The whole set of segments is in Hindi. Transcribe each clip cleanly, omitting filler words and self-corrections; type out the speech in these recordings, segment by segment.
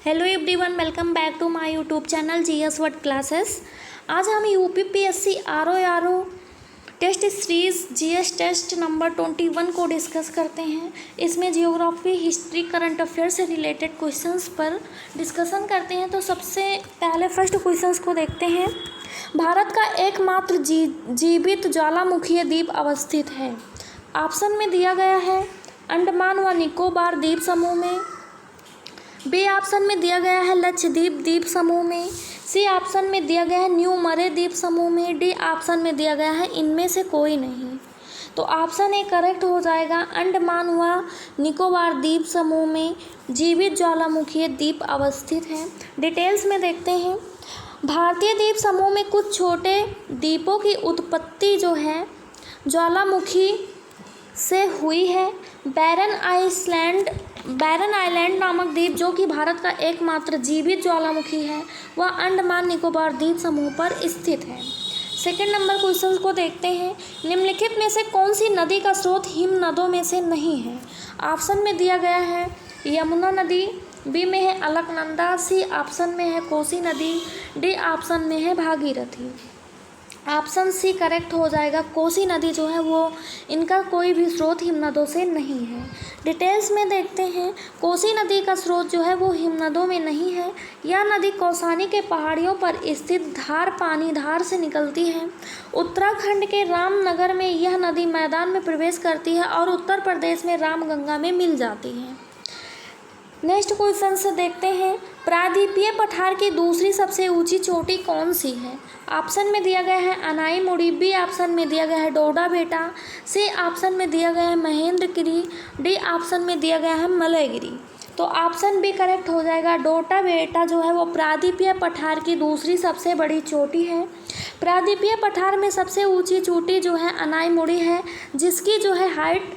Hello everyone, welcome back to my YouTube channel GS word classes. आज हम UPPSC RO test series GS test number 21 को डिस्कस करते हैं। इसमें जियोग्राफी, हिस्ट्री, करंट अफेयर से रिलेटेड क्वेश्चंस पर डिस्कशन करते हैं। तो सबसे पहले फर्स्ट क्वेश्चंस को देखते हैं। भारत का एकमात्र जीवित ज्वालामुखी द्वीप अवस्थित है। ऑप्शन में दिया गया है अंडमान व निकोबार द्वीप समूह में, बी ऑप्शन में दिया गया है लक्षद्वीप द्वीप समूह में, सी ऑप्शन में दिया गया है न्यू मरे द्वीप समूह में, डी ऑप्शन में दिया गया है इनमें से कोई नहीं। तो ऑप्शन ए करेक्ट हो जाएगा, अंडमान व निकोबार द्वीप समूह में जीवित ज्वालामुखी द्वीप अवस्थित है। डिटेल्स में देखते हैं। भारतीय द्वीप समूह में कुछ छोटे द्वीपों की उत्पत्ति जो है ज्वालामुखी से हुई है। बैरन आइलैंड नामक द्वीप, जो कि भारत का एकमात्र जीवित ज्वालामुखी है, वह अंडमान निकोबार द्वीप समूह पर स्थित है। सेकंड नंबर क्वेश्चन को देखते हैं। निम्नलिखित में से कौन सी नदी का स्रोत हिम नदों में से नहीं है? ऑप्शन में दिया गया है यमुना नदी, बी में है अलकनंदा, सी ऑप्शन में है कोसी नदी, डी ऑप्शन में है भागीरथी। ऑप्शन सी करेक्ट हो जाएगा। कोसी नदी जो है वो इनका कोई भी स्रोत हिमनदों से नहीं है। डिटेल्स में देखते हैं। कोसी नदी का स्रोत जो है वो हिमनदों में नहीं है। यह नदी कौसानी के पहाड़ियों पर स्थित धार पानीधार से निकलती है। उत्तराखंड के रामनगर में यह नदी मैदान में प्रवेश करती है और उत्तर प्रदेश में रामगंगा में मिल जाती है। नेक्स्ट क्वेश्चन से देखते हैं। प्रायद्वीपीय पठार की दूसरी सबसे ऊंची चोटी कौन सी है? ऑप्शन में दिया गया है अनाईमुड़ी, बी ऑप्शन में दिया गया है डोडा बेटा, सी ऑप्शन में दिया गया है महेंद्रगिरी, डी ऑप्शन में दिया गया है मलयगिरी। तो ऑप्शन बी करेक्ट हो जाएगा। डोडा बेटा जो है वो प्रायद्वीपीय पठार की दूसरी सबसे बड़ी चोटी है। प्रायद्वीपीय पठार में सबसे ऊँची चोटी जो है अनाईमुड़ी है, जिसकी जो है हाइट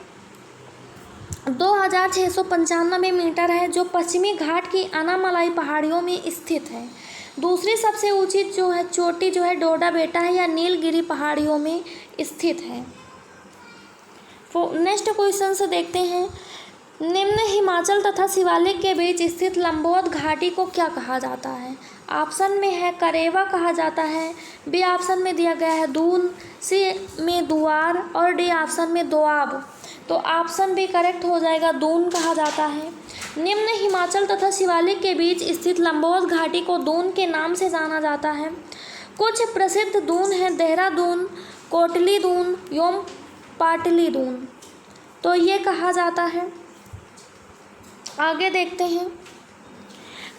2695 मीटर है, जो पश्चिमी घाट की अनामलाई पहाड़ियों में स्थित है। दूसरी सबसे ऊंची जो है चोटी जो है डोडा बेटा है, या नीलगिरी पहाड़ियों में स्थित है। नेक्स्ट क्वेश्चन से देखते हैं। निम्न हिमाचल तथा शिवालिक के बीच स्थित लंबोद घाटी को क्या कहा जाता है? ऑप्शन में है करेवा कहा जाता है, बी ऑप्शन में दिया गया है दून, सी में दुआर और डी ऑप्शन में दोआब। तो ऑप्शन भी करेक्ट हो जाएगा, दून कहा जाता है। निम्न हिमाचल तथा शिवालिक के बीच स्थित लंबोद घाटी को दून के नाम से जाना जाता है। कुछ प्रसिद्ध दून हैं देहरादून, कोटली दून एवं पाटली दून। तो ये कहा जाता है। आगे देखते हैं।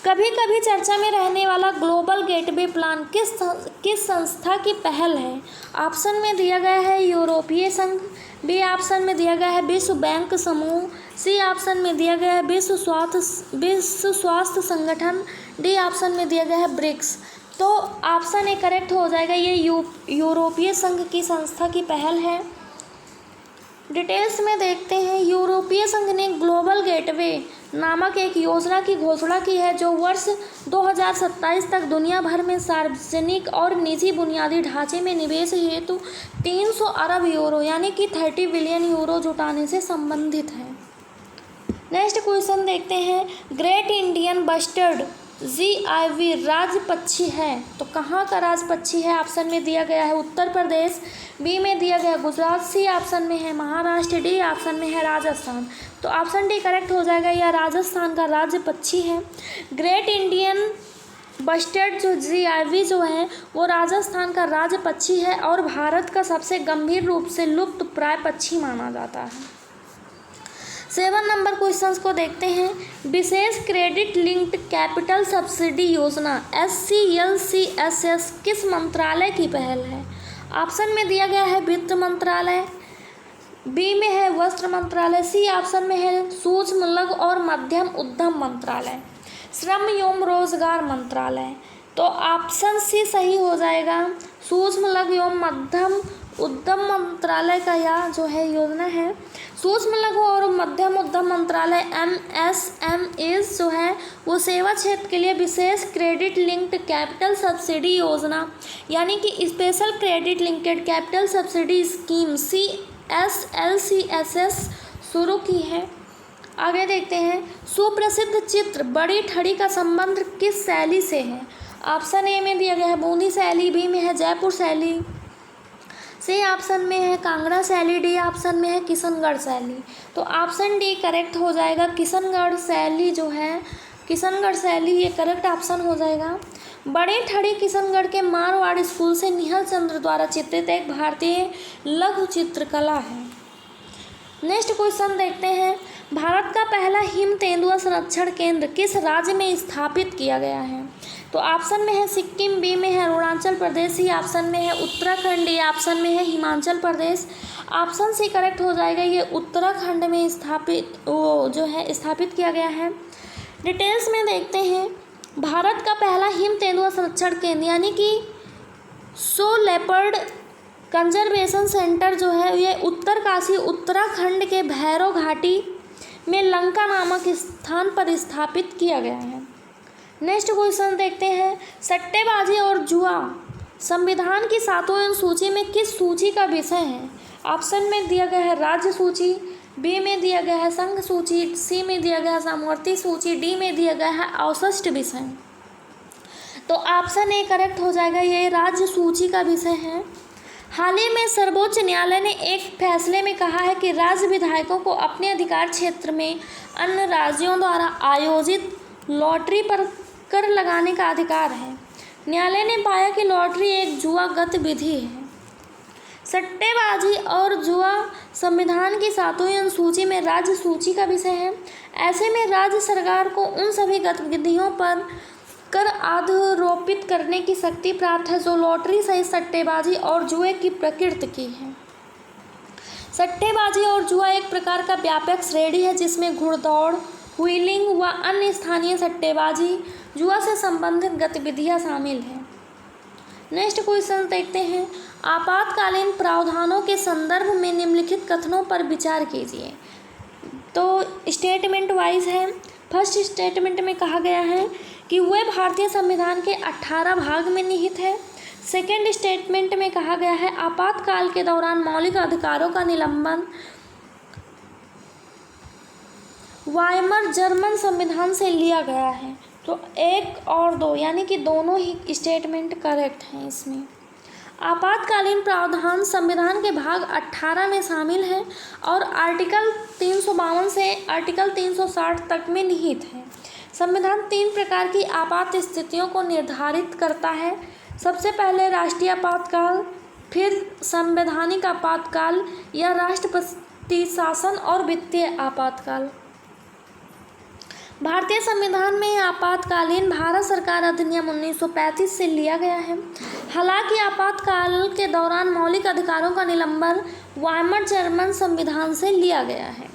कभी कभी चर्चा में रहने वाला ग्लोबल गेटवे प्लान किस संस्था की पहल है? ऑप्शन में दिया गया है यूरोपीय संघ, बी ऑप्शन में दिया गया है विश्व बैंक समूह, सी ऑप्शन में दिया गया है विश्व स्वास्थ्य संगठन, डी ऑप्शन में दिया गया है ब्रिक्स। तो ऑप्शन ए करेक्ट हो जाएगा। ये यूरोपीय संघ की संस्था की पहल है। डिटेल्स में देखते हैं। यूरोपीय संघ ने ग्लोबल गेटवे नामक एक योजना की घोषणा की है, जो वर्ष 2027 तक दुनिया भर में सार्वजनिक और निजी बुनियादी ढांचे में निवेश हेतु 300 अरब यूरो यानी कि 30 बिलियन यूरो जुटाने से संबंधित है। नेक्स्ट क्वेश्चन देखते हैं। ग्रेट इंडियन बस्टर्ड GIV राज्य पक्षी है, तो कहाँ का राज्य पक्षी है? ऑप्शन में दिया गया है उत्तर प्रदेश, बी में दिया गया गुजरात, सी ऑप्शन में है महाराष्ट्र, डी ऑप्शन में है राजस्थान। तो ऑप्शन डी करेक्ट हो जाएगा। यह राजस्थान का राज्य पक्षी है। ग्रेट इंडियन बस्टर्ड जो GIV जो है वो राजस्थान का राज्य पक्षी है और भारत का सबसे गंभीर रूप से लुप्त प्राय पक्षी माना जाता है। 7 नंबर क्वेश्चंस को देखते हैं। विशेष क्रेडिट लिंक्ड कैपिटल सब्सिडी योजना SCLCSS किस मंत्रालय की पहल है? ऑप्शन में दिया गया है वित्त मंत्रालय, बी में है वस्त्र मंत्रालय, सी ऑप्शन में है सूक्ष्म लघु और मध्यम उद्यम मंत्रालय, श्रम एवं रोजगार मंत्रालय। तो ऑप्शन सी सही हो जाएगा। सूक्ष्म लघु एवं मध्यम उद्यम मंत्रालय का यह जो है योजना है। सूक्ष्म लघु और मध्यम उद्यम मंत्रालय MSMEs जो है वो सेवा क्षेत्र के लिए विशेष क्रेडिट लिंक्ड कैपिटल सब्सिडी योजना यानी कि special credit linked capital subsidy scheme CSLCSS शुरू की है। आगे देखते हैं, सुप्रसिद्ध चित्र बड़ी ठड़ी का संबंध किस शैली से है? ऑप्शन ए में दिया गया है बूंदी शैली, बी में है जयपुर शैली, सी ऑप्शन में है कांगड़ा शैली, डी ऑप्शन में है किशनगढ़ शैली। तो ऑप्शन डी करेक्ट हो जाएगा। किशनगढ़ शैली जो है, किशनगढ़ शैली ये करेक्ट ऑप्शन हो जाएगा। बड़ी ठड़ी किशनगढ़ के मारवाड़ स्कूल से निहाल चंद्र द्वारा चित्रित एक भारतीय लघु चित्रकला है। नेक्स्ट क्वेश्चन देखते हैं, भारत का पहला हिम तेंदुआ संरक्षण केंद्र किस राज्य में स्थापित किया गया है? तो ऑप्शन में है सिक्किम, बी में है अरुणाचल प्रदेश, सी ऑप्शन में है उत्तराखंड, डी ऑप्शन में है Himachal Pradesh. Option C correct हो जाएगा, ये उत्तराखंड में स्थापित किया गया है। डिटेल्स में देखते हैं, भारत का पहला हिम तेंदुआ संरक्षण केंद्र यानी कि सो लेपर्ड कंजर्वेशन सेंटर जो है ये उत्तरकाशी उत्तराखंड के भैरव घाटी में लंका नामक स्थान पर स्थापित किया गया है। नेक्स्ट क्वेश्चन देखते हैं, सट्टेबाजी और जुआ संविधान की 7वीं अनुसूची में किस सूची का विषय है? ऑप्शन में दिया गया है राज्य सूची, बी में दिया गया है संघ सूची, सी में दिया गया है सामवर्ती सूची, डी में दिया गया है अवशिष्ट विषय। तो ऑप्शन ए करेक्ट हो जाएगा, ये राज्य सूची का विषय है। हाल ही में सर्वोच्च न्यायालय ने एक फैसले में कहा है कि राज्य विधायकों को अपने अधिकार क्षेत्र में अन्य राज्यों द्वारा आयोजित लॉटरी पर कर लगाने का अधिकार है। न्यायालय ने पाया कि लॉटरी एक जुआ गतिविधि है। सट्टेबाजी और जुआ संविधान की 7वीं अनुसूची में राज्य सूची का विषय है। ऐसे में राज्य सरकार को उन सभी गतिविधियों पर कर आरोपित करने की शक्ति प्राप्त है जो लॉटरी सहित सट्टेबाजी और जुए की प्रकृति की है। सट्टेबाजी और जुआ एक प्रकार का व्यापक श्रेणी है जिसमें घुड़दौड़, व्हीलिंग व अन्य स्थानीय सट्टेबाजी जुआ से संबंधित गतिविधियां शामिल हैं। नेक्स्ट क्वेश्चन देखते हैं, आपातकालीन प्रावधानों के संदर्भ में निम्नलिखित कथनों पर विचार कीजिए। तो स्टेटमेंट वाइज है। फर्स्ट स्टेटमेंट में कहा गया है कि वह भारतीय संविधान के 18 भाग में निहित है। सेकेंड स्टेटमेंट में कहा गया है आपातकाल के दौरान मौलिक अधिकारों का निलंबन वाइमर जर्मन संविधान से लिया गया है। तो 1 और 2 यानी कि दोनों ही स्टेटमेंट करेक्ट हैं। इसमें आपातकालीन प्रावधान संविधान के भाग 18 में शामिल है और आर्टिकल 352 से आर्टिकल 360 तक में निहित है। संविधान 3 प्रकार की आपात स्थितियों को निर्धारित करता है। सबसे पहले राष्ट्रीय आपातकाल, फिर संवैधानिक आपातकाल या राष्ट्रपति शासन और वित्तीय आपातकाल। भारतीय संविधान में आपातकालीन भारत सरकार अधिनियम 1935 से लिया गया है। हालांकि आपातकाल के दौरान मौलिक अधिकारों का निलंबन वाइमर जर्मन संविधान से लिया गया है।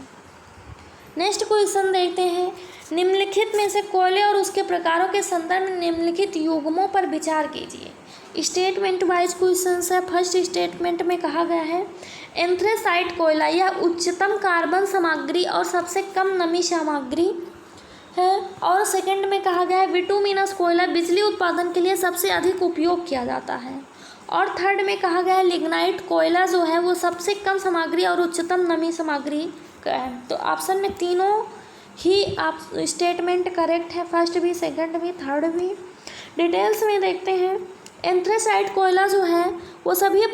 नेक्स्ट क्वेश्चन देखते हैं, निम्नलिखित में से कोयले और उसके प्रकारों के संदर्भ में निम्नलिखित युग्मों पर विचार कीजिए। स्टेटमेंट वाइज क्वेश्चन है। फर्स्ट स्टेटमेंट में कहा गया है एंथ्रेसाइट कोयला यह उच्चतम कार्बन सामग्री और सबसे कम नमी सामग्री है। और सेकंड में कहा गया है बिटुमिनस कोयला बिजली उत्पादन के लिए सबसे अधिक उपयोग किया जाता है। और थर्ड में कहा गया है लिग्नाइट कोयला जो है वो सबसे कम सामग्री और उच्चतम नमी सामग्री का है। तो ऑप्शन में तीनों ही आप स्टेटमेंट करेक्ट है, फर्स्ट भी, सेकंड भी, थर्ड भी। डिटेल्स में देखते हैं, एंथ्रेसाइट कोयला जो है वो सभी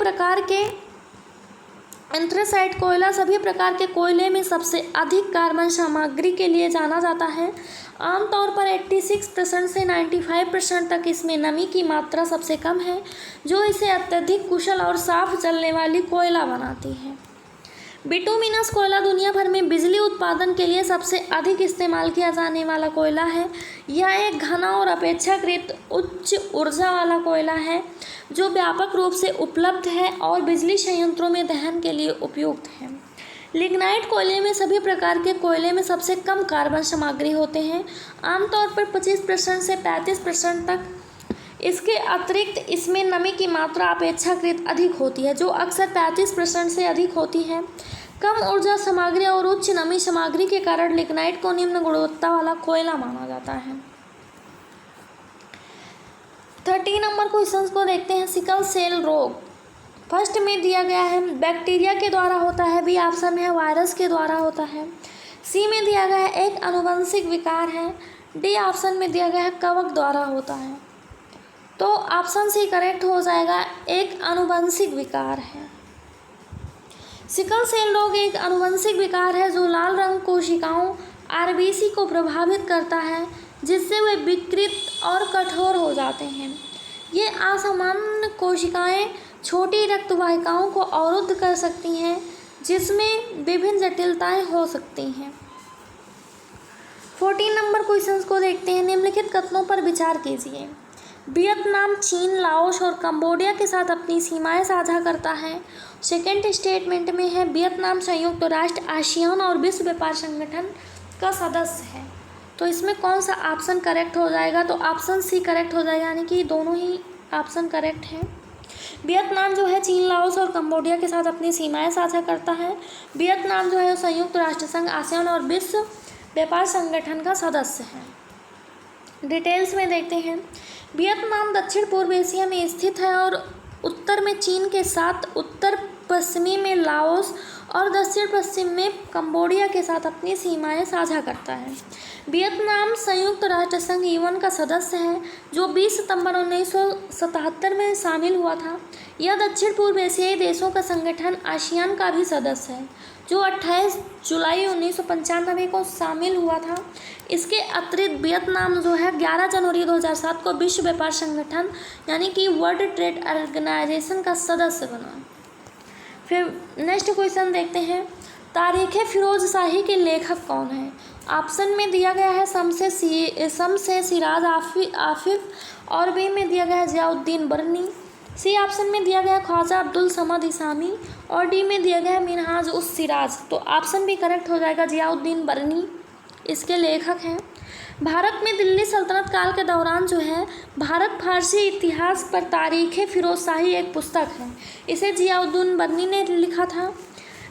प्रकार के कोयले में सबसे अधिक कार्बन सामग्री के लिए जाना जाता है। आमतौर पर 86% से 95% तक इसमें नमी की मात्रा सबसे कम है जो इसे अत्यधिक कुशल और साफ जलने वाली कोयला बनाती है। बिटुमिनस कोयला दुनिया भर में बिजली उत्पादन के लिए सबसे अधिक इस्तेमाल किया जाने वाला कोयला है। यह एक घना और अपेक्षाकृत उच्च ऊर्जा वाला कोयला है जो व्यापक रूप से उपलब्ध है और बिजली संयंत्रों में दहन के लिए उपयुक्त है। लिग्नाइट कोयले में सभी प्रकार के कोयले में सबसे कम कार्बन सामग्री होते हैं, आमतौर पर 25% से 35% तक। इसके अतिरिक्त इसमें नमी की मात्रा अपेक्षाकृत अधिक होती है जो अक्सर 35% से अधिक होती है। कम ऊर्जा सामग्री और उच्च नमी सामग्री के कारण लिग्नाइट को निम्न गुणवत्ता वाला कोयला माना जाता है। 30 नंबर क्वेश्चन को देखते हैं, सिकल सेल रोग। फर्स्ट में दिया गया है बैक्टीरिया के द्वारा होता है, बी ऑप्शन में है वायरस के द्वारा होता है, सी में दिया गया है एक आनुवंशिक विकार है। डी ऑप्शन में दिया गया है कवक द्वारा होता है। तो ऑप्शन सी करेक्ट हो जाएगा, एक आनुवंशिक विकार है। सिकल सेल रोग एक आनुवंशिक विकार है जो लाल रंग कोशिकाओं आरबीसी को प्रभावित करता है, जिससे वे विकृत और कठोर हो जाते हैं। ये असामान्य कोशिकाएं छोटी रक्तवाहिकाओं को अवरुद्ध कर सकती हैं, जिसमें विभिन्न जटिलताएं हो सकती हैं। 14 नंबर क्वेश्चंस को देखते हैं। निम्नलिखित कथनों पर विचार कीजिए। वियतनाम चीन, लाओस और कंबोडिया के साथ अपनी सीमाएं साझा करता है। सेकेंड स्टेटमेंट में है वियतनाम संयुक्त राष्ट्र, आसियान और विश्व व्यापार संगठन का सदस्य है। तो इसमें कौन सा ऑप्शन करेक्ट हो जाएगा? तो ऑप्शन सी करेक्ट हो जाएगा, यानी कि दोनों ही ऑप्शन करेक्ट हैं। वियतनाम जो है चीन, लाओस और कंबोडिया के साथ अपनी सीमाएं साझा करता है। वियतनाम जो है संयुक्त राष्ट्र संघ, आसियान और विश्व व्यापार संगठन का सदस्य है। डिटेल्स में देखते हैं। वियतनाम दक्षिण पूर्व एशिया में स्थित है और उत्तर में चीन के साथ, उत्तर पश्चिमी में लाओस और दक्षिण पश्चिम में कंबोडिया के साथ अपनी सीमाएं साझा करता है। वियतनाम संयुक्त राष्ट्र संघ यूएन का सदस्य है, जो 20 सितंबर 1977 में शामिल हुआ था। यह दक्षिण पूर्व एशियाई देशों का संगठन आसियान का भी सदस्य है, जो 28 जुलाई 1995 को शामिल हुआ था। इसके अतिरिक्त वियतनाम जो है 11 जनवरी 2007 को विश्व व्यापार संगठन यानी कि वर्ल्ड ट्रेड ऑर्गेनाइजेशन का सदस्य बना। फिर नेक्स्ट क्वेश्चन देखते हैं। तारीख़ फिरोज शाही के लेखक कौन है? ऑप्शन में दिया गया है शमसे सिराज आफिफ और बी में दिया गया है जियाउद्दीन बर्नी। सी ऑप्शन में दिया गया ख्वाजा अब्दुल समद इसामी और डी में दिया गया मिनहाज उस सिराज। तो ऑप्शन भी करेक्ट हो जाएगा, जियाउद्दीन बर्नी इसके लेखक हैं। भारत में दिल्ली सल्तनत काल के दौरान जो है भारत फारसी इतिहास पर तारीख़ फिरोज शाही एक पुस्तक है। इसे जियाउद्दीन बर्नी ने लिखा था।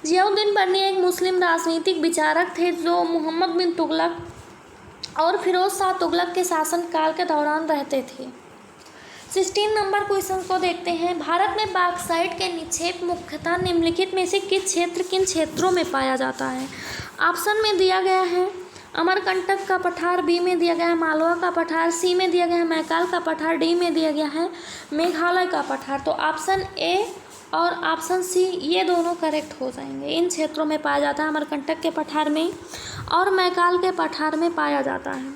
जियाउद्दीन बर्नी एक मुस्लिम राजनीतिक विचारक थे जो मोहम्मद बिन तुगलक और फिरोज शाह तुगलक के शासनकाल के दौरान रहते थे। 16 नंबर क्वेश्चन को देखते हैं। भारत में बॉक्साइट के निक्षेप मुख्यतः निम्नलिखित में से किन क्षेत्रों में पाया जाता है? ऑप्शन में दिया गया है अमरकंटक का पठार, बी में दिया गया है मालवा का पठार, सी में दिया गया है मैकाल का पठार, डी में दिया गया है मेघालय का पठार। तो ऑप्शन ए और ऑप्शन सी ये दोनों करेक्ट हो जाएंगे। इन क्षेत्रों में पाया जाता है, अमरकंटक के पठार में और मैकाल के पठार में पाया जाता है।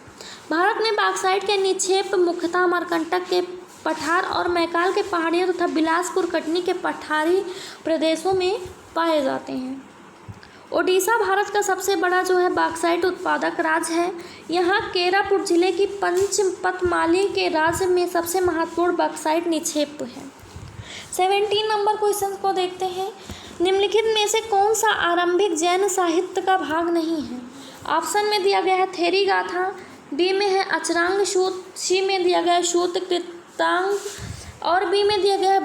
भारत में बॉक्साइट के निक्षेप मुख्यतः अमरकंटक के पठार और मैकाल के पहाड़ियों तथा बिलासपुर कटनी के पठारी प्रदेशों में पाए जाते हैं। ओडिशा भारत का सबसे बड़ा जो है बॉक्साइट उत्पादक राज्य है। यहाँ केरापुर जिले की पंचपतमाली के राज्य में सबसे महत्वपूर्ण बॉक्साइट निक्षेप है। 17 नंबर क्वेश्चन को देखते हैं। निम्नलिखित में से कौन सा आरंभिक जैन साहित्य का भाग नहीं है? ऑप्शन में दिया गया है थेरी गाथा, बी में है अचरांग सूत, सी में दिया गया है सूत कृतांग और बी में दिया गया है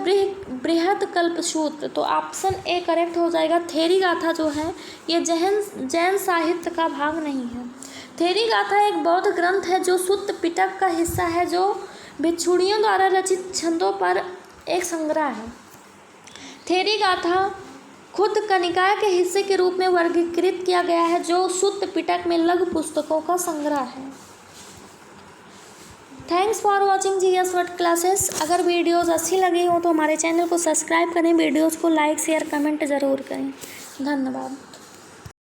बृहद कल्पसूत्र। तो ऑप्शन ए करेक्ट हो जाएगा। थेरी गाथा जो है ये जैन साहित्य का भाग नहीं है। थेरी गाथा एक बौद्ध ग्रंथ है जो सुत्त पिटक का हिस्सा है, जो भिक्षुणियों द्वारा रचित छंदों पर एक संग्रह है। थेरी गाथा खुद कनिकाय के हिस्से के रूप में वर्गीकृत किया गया है, जो सुत्त पिटक में लघु पुस्तकों का संग्रह है। Thanks for watching GS word classes. अगर वीडियोज़ अच्छी लगी हो तो हमारे चैनल को सब्सक्राइब करें, वीडियोज़ को लाइक शेयर कमेंट ज़रूर करें। धन्यवाद।